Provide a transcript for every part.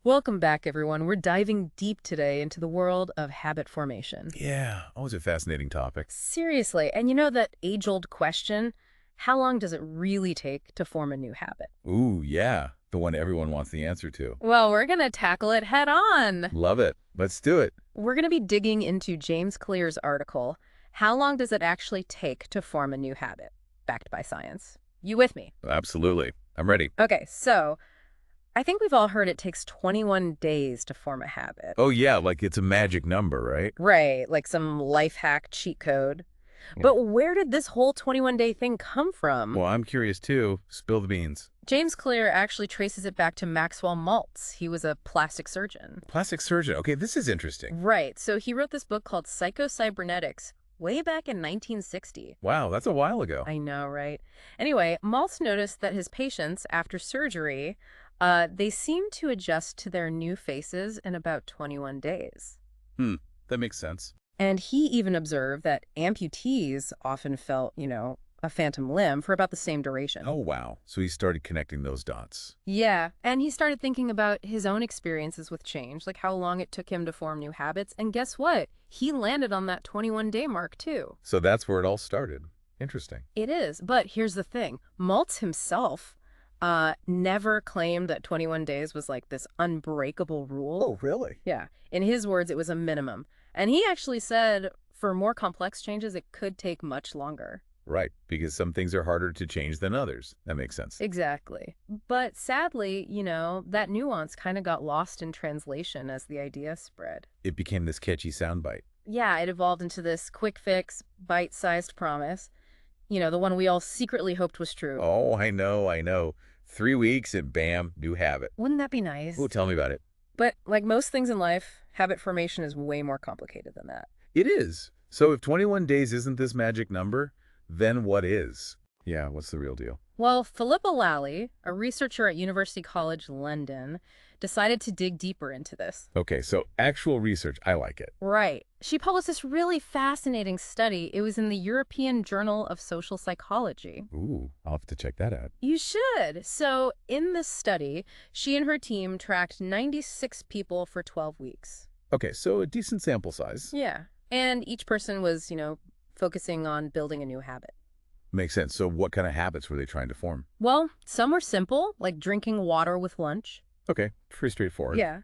Welcome back, everyone. We're diving deep today into the world of habit formation. Yeah, always a fascinating topic. Seriously, and you know that age-old question, how long does it really take to form a new habit? Ooh, yeah, the one everyone wants the answer to. Well, we're going to tackle it head on. Love it. Let's do it. We're going to be digging into James Clear's article, How Long Does It Actually Take to Form a New Habit? Backed by science. You with me? Absolutely. I'm ready. Okay, so I think we've all heard it takes 21 days to form a habit. Oh, yeah, like it's a magic number, right? Right, like some life hack cheat code. Yeah. But where did this whole 21-day thing come from? Well, I'm curious too. Spill the beans. James Clear actually traces it back to Maxwell Maltz. He was a plastic surgeon. Plastic surgeon. Okay, this is interesting. Right, so he wrote this book called Psycho-Cybernetics way back in 1960. Wow, that's a while ago. I know, right? Anyway, Maltz noticed that his patients, after surgery, they seemed to adjust to their new faces in about 21 days. That makes sense. And he even observed that amputees often felt, a phantom limb for about the same duration. Oh, wow. So he started connecting those dots. Yeah, and he started thinking about his own experiences with change, like how long it took him to form new habits. And guess what? He landed on that 21-day mark, too. So that's where it all started. Interesting. It is. But here's the thing. Maltz himself never claimed that 21 days was like this unbreakable rule. Oh, really? Yeah. In his words, it was a minimum. And he actually said for more complex changes, it could take much longer. Right, because some things are harder to change than others. That makes sense. Exactly. But sadly, that nuance kind of got lost in translation as the idea spread. It became this catchy soundbite. Yeah, it evolved into this quick fix, bite-sized promise. The one we all secretly hoped was true. Oh, I know. 3 weeks and bam, new habit. Wouldn't that be nice? Oh, tell me about it. But like most things in life, habit formation is way more complicated than that. It is. So if 21 days isn't this magic number, then what is? Yeah, what's the real deal? Well, Phillippa Lally, a researcher at University College London, decided to dig deeper into this. Okay, so actual research. I like it. Right. She published this really fascinating study. It was in the European Journal of Social Psychology. Ooh, I'll have to check that out. You should. So in this study, she and her team tracked 96 people for 12 weeks. Okay, so a decent sample size. Yeah. And each person was, focusing on building a new habit. Makes sense. So what kind of habits were they trying to form? Well, some were simple, like drinking water with lunch. Okay, pretty straightforward. Yeah.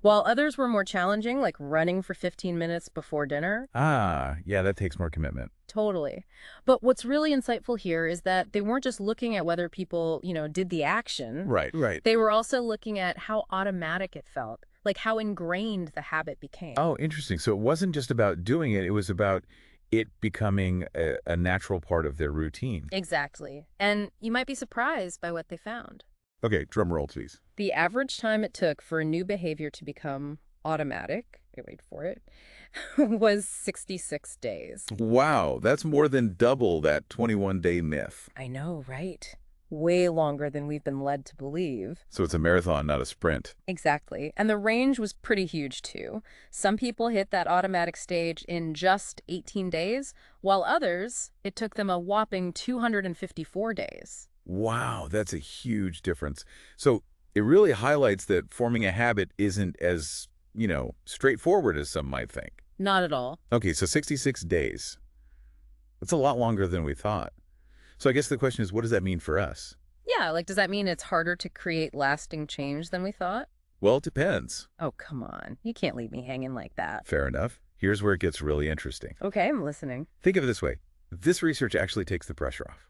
While others were more challenging, like running for 15 minutes before dinner. Ah, yeah, that takes more commitment. Totally. But what's really insightful here is that they weren't just looking at whether people, did the action. Right. They were also looking at how automatic it felt, like how ingrained the habit became. Oh, interesting. So it wasn't just about doing it. It was about it becoming a natural part of their routine. Exactly. And you might be surprised by what they found. Okay, drum roll, please. The average time it took for a new behavior to become automatic, wait for it, was 66 days. Wow, that's more than double that 21-day myth. I know, right? Way longer than we've been led to believe. So it's a marathon, not a sprint. Exactly. And the range was pretty huge, too. Some people hit that automatic stage in just 18 days, while others, it took them a whopping 254 days. Wow, that's a huge difference. So it really highlights that forming a habit isn't as, straightforward as some might think. Not at all. Okay, so 66 days. That's a lot longer than we thought. So I guess the question is, what does that mean for us? Yeah, does that mean it's harder to create lasting change than we thought? Well, it depends. Oh, come on. You can't leave me hanging like that. Fair enough. Here's where it gets really interesting. Okay, I'm listening. Think of it this way. This research actually takes the pressure off.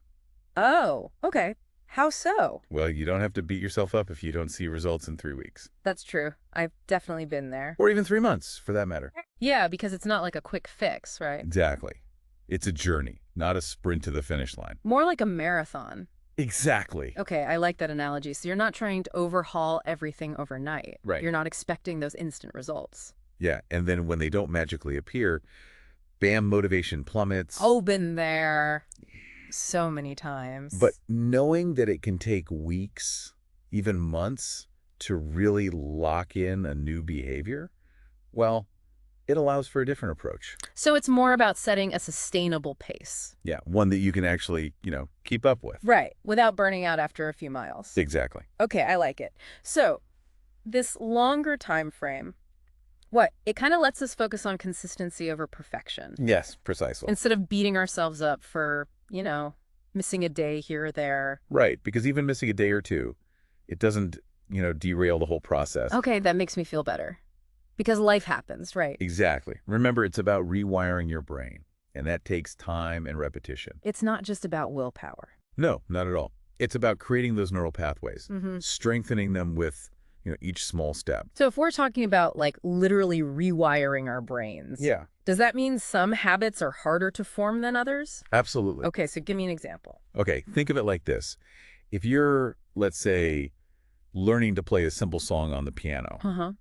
Oh, okay. How so? Well, you don't have to beat yourself up if you don't see results in 3 weeks. That's true. I've definitely been there. Or even 3 months, for that matter. Yeah, because it's not like a quick fix, right? Exactly. It's a journey, not a sprint to the finish line. More like a marathon. Exactly. Okay, I like that analogy. So you're not trying to overhaul everything overnight. Right. You're not expecting those instant results. Yeah, and then when they don't magically appear, bam, motivation plummets. Oh, been there so many times. But knowing that it can take weeks, even months, to really lock in a new behavior, well, it allows for a different approach. So it's more about setting a sustainable pace. Yeah, one that you can actually, keep up with. Right, without burning out after a few miles. Exactly. Okay, I like it. So this longer time frame, what? It kind of lets us focus on consistency over perfection. Yes, precisely. Instead of beating ourselves up for, missing a day here or there. Right, because even missing a day or two, it doesn't, derail the whole process. Okay, that makes me feel better. Because life happens, right? Exactly. Remember, it's about rewiring your brain, and that takes time and repetition. It's not just about willpower. No, not at all. It's about creating those neural pathways, Mm-hmm. strengthening them with, each small step. So if we're talking about, like, literally rewiring our brains, Yeah, does that mean some habits are harder to form than others? absolutely. Okay, so give me an example. Okay, think of it like this. If you're, let's say, learning to play a simple song on the piano, Uh-huh.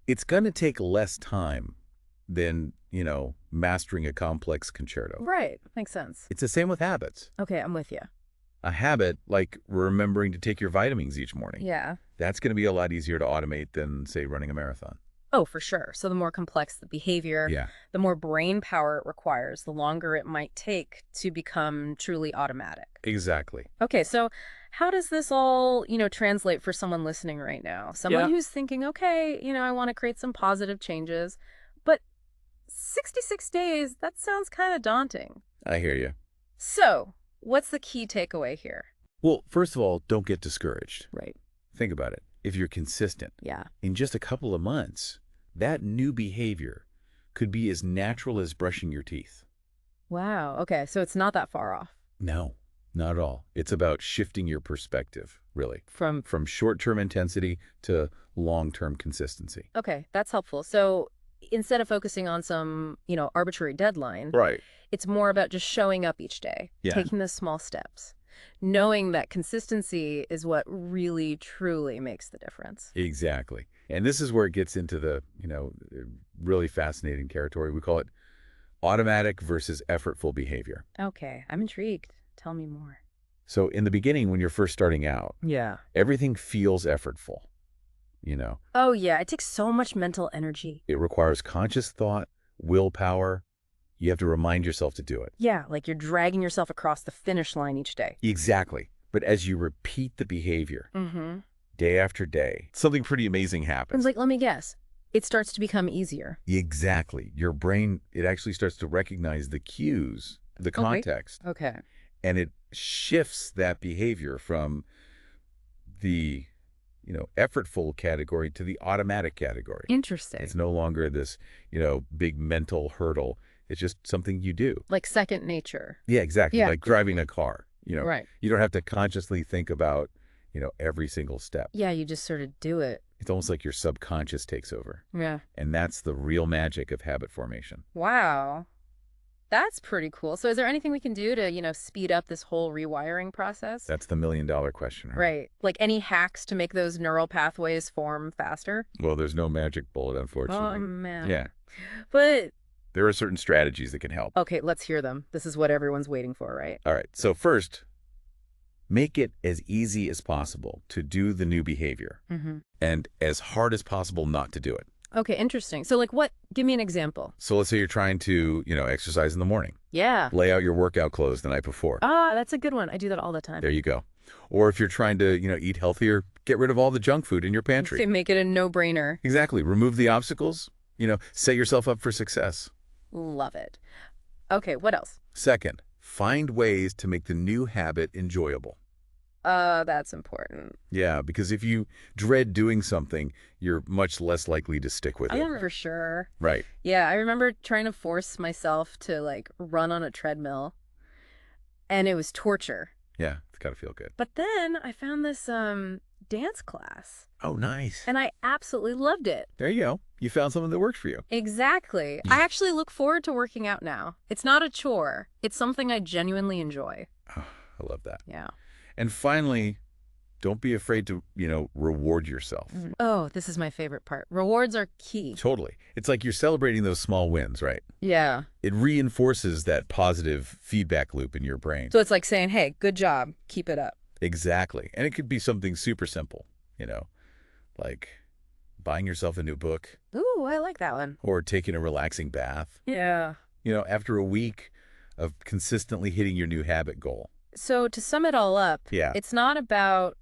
it's going to take less time than, mastering a complex concerto. Right, makes sense. It's the same with habits. Okay, I'm with you. A habit like remembering to take your vitamins each morning, Yeah. that's going to be a lot easier to automate than, say, running a marathon. Oh, for sure. So the more complex the behavior, Yeah, the more brain power it requires, the longer it might take to become truly automatic. exactly. Okay, so how does this all, translate for someone listening right now? Someone Yeah. who's thinking, okay, I want to create some positive changes, but 66 days, that sounds kind of daunting. I hear you. So, what's the key takeaway here? Well, first of all, don't get discouraged. Right. Think about it. If you're consistent, Yeah. in just a couple of months, that new behavior could be as natural as brushing your teeth. Wow. Okay, so it's not that far off No, not at all. It's about shifting your perspective, really, from. from short-term intensity to long-term consistency. Okay, that's helpful. So, instead of focusing on some, arbitrary deadline, Right. it's more about just showing up each day, Yeah. taking the small steps, knowing that consistency is what really, truly makes the difference. Exactly. And this is where it gets into the, really fascinating territory. We call it automatic versus effortful behavior. Okay, I'm intrigued. Tell me more. So in the beginning, when you're first starting out, Yeah. everything feels effortful. Oh, yeah, it takes so much mental energy. It requires conscious thought, willpower. You have to remind yourself to do it. Yeah, like you're dragging yourself across the finish line each day. Exactly. But as you repeat the behavior Mm-hmm. day after day, something pretty amazing It's happens. like, let me guess, it starts to become easier. Exactly. Your brain, it actually starts to recognize the cues, the context, Okay. and it shifts that behavior from the, effortful category to the automatic category. Interesting. It's no longer this, big mental hurdle. It's just something you do. Like second nature. Yeah, exactly. Yeah. Like driving a car, Right. You don't have to consciously think about, every single step. Yeah, you just sort of do it. It's almost like your subconscious takes over. Yeah. And that's the real magic of habit formation. Wow. That's pretty cool. So is there anything we can do to, speed up this whole rewiring process? That's the million-dollar question. Right. Like any hacks to make those neural pathways form faster? Well, there's no magic bullet, Oh, unfortunately. man. Yeah. But, There are certain strategies that can help. okay, let's hear them. This is what everyone's waiting for, right? All right. So first, make it as easy as possible to do the new behavior Mm-hmm. and as hard as possible not to do it. Okay, interesting. So, like what? Give me an example. So let's say you're trying to, exercise in the morning. Yeah. Lay out your workout clothes the night before. Ah, that's a good one. I do that all the time. There you go. Or if you're trying to, eat healthier, get rid of all the junk food in your pantry. Okay, make it a no-brainer. Exactly. Remove the obstacles, set yourself up for success. Love it. Okay, what else? Second, find ways to make the new habit enjoyable. That's important. Yeah, because if you dread doing something, you're much less likely to stick with it. For sure. Right. Yeah, I remember trying to force myself to like run on a treadmill, and it was torture. Yeah, it's got to feel good. But then I found this dance class, Oh, nice. and I absolutely loved it. There you go. You found something that works for you. Exactly. I actually look forward to working out now. It's not a chore. It's something I genuinely enjoy. Oh, I love that. Yeah. And finally, don't be afraid to, reward yourself. Oh, this is my favorite part. Rewards are key. Totally. It's like you're celebrating those small wins, right? Yeah. It reinforces that positive feedback loop in your brain. So it's like saying, hey, good job. Keep it up. Exactly. And it could be something super simple, like buying yourself a new book Ooh, I like that one. or taking a relaxing bath, Yeah. after a week of consistently hitting your new habit goal. So to sum it all up, Yeah. it's not about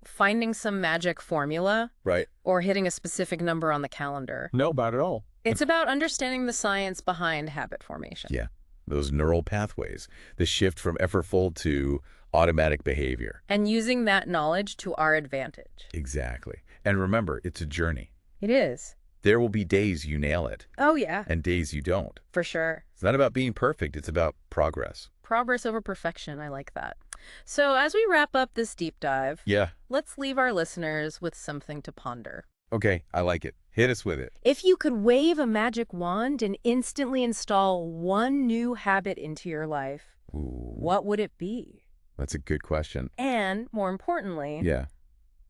finding some magic formula Right. or hitting a specific number on the calendar. No, not at all. It's about understanding the science behind habit formation. Yeah, those neural pathways, the shift from effortful to automatic behavior. And using that knowledge to our advantage. Exactly. And remember, it's a journey. It is. There will be days you nail it Oh, yeah, and days you don't. for sure. It's not about being perfect. It's about progress. Progress over perfection. I like that. So as we wrap up this deep dive, Yeah. let's leave our listeners with something to ponder. Okay, I like it. Hit us with it. If you could wave a magic wand and instantly install one new habit into your life, Ooh, what would it be? that's a good question. And more importantly, Yeah.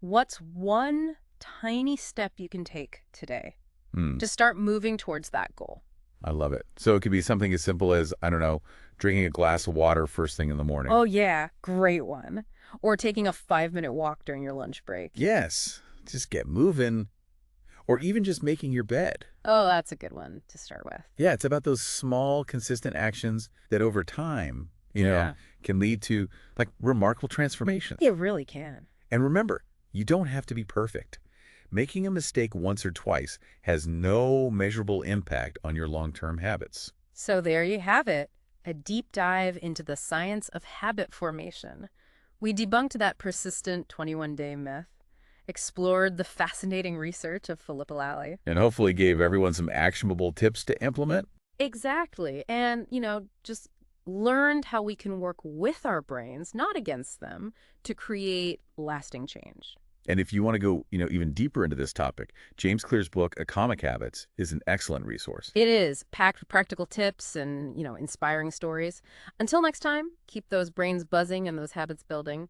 what's one tiny step you can take today Hmm. to start moving towards that goal? I love it. So it could be something as simple as, I don't know, drinking a glass of water first thing in the morning. Oh, yeah, great one. Or taking a 5-minute walk during your lunch break. Yes. Just get moving. Or even just making your bed. Oh, that's a good one to start with. Yeah, it's about those small, consistent actions that over time, Yeah. can lead to like remarkable transformations. It really can. And remember, you don't have to be perfect. Making a mistake once or twice has no measurable impact on your long-term habits. So there you have it, a deep dive into the science of habit formation. We debunked that persistent 21-day myth, explored the fascinating research of Phillippa Lally. And hopefully gave everyone some actionable tips to implement. Exactly. And, just learned how we can work with our brains, not against them, to create lasting change. And if you want to go, even deeper into this topic, James Clear's book, Atomic Habits, is an excellent resource. It is packed with practical tips and, inspiring stories. Until next time, keep those brains buzzing and those habits building.